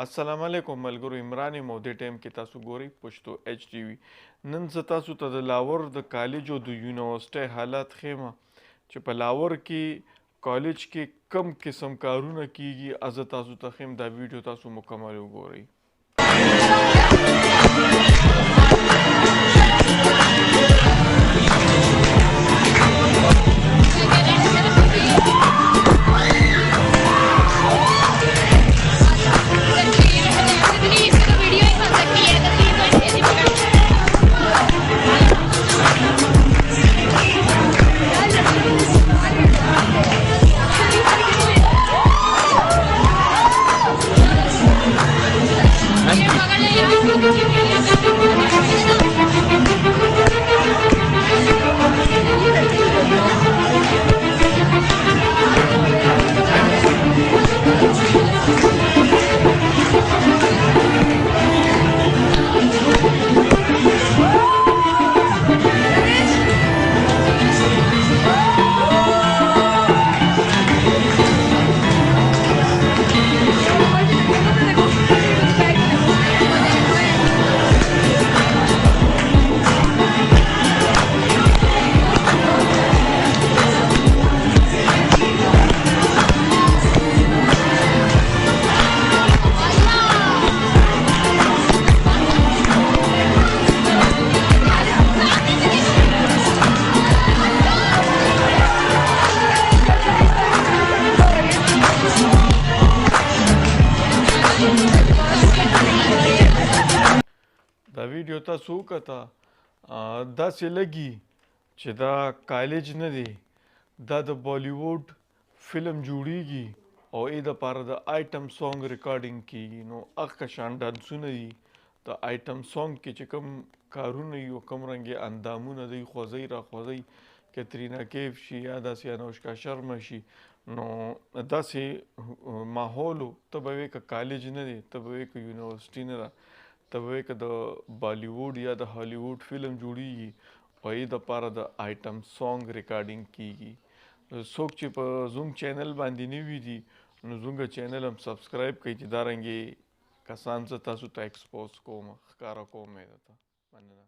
السلام علیکم ملګرو، عمران یم او دې ټایم کې تاسو ګورئ پښتو ایچ ټي وي. نن زه تاسو ته د لاهور د کالج او د یونیورسټۍ حالات ښیم چې په لاهور کې کالج کې کم قسم کارونه کیږي. زه تاسو ته ښیم، دا ویډیو تاسو مکمل وګورئ. دا ویډیو تاسو وکته، داسې لګي چې دا کالج نه دی، دا د بالیووډ فلم جوړیږي او ای د پاره د آیټم سانګ ریکارډینګ کیږي. نو هغه شان ډانسونه دي د آیټم سانګ کې چې کوم کارونه وي او کوم رنګې اندامونه دی خوځئ را خوځئ، کترینا کیف شي یا داسې انوشکا شرما شي، نو داسې ماحول ته به وایې که کالج نه دی، ته به وایې که یونیورسټي نه ده، ته به وایې که د بالیووډ یا د هالیووډ فلم جوړیږي او ای د پاره د آیټم سانګ ریکارډینګ کیږي. څوک چې په زوم چینل باندې نوي دي نو زموږ چینل هم سبسکرایب کړئ چې دا رنګې کسان زه تاسو ته ایکسپوز کوم، ښکاره کوم یې درته. مننه.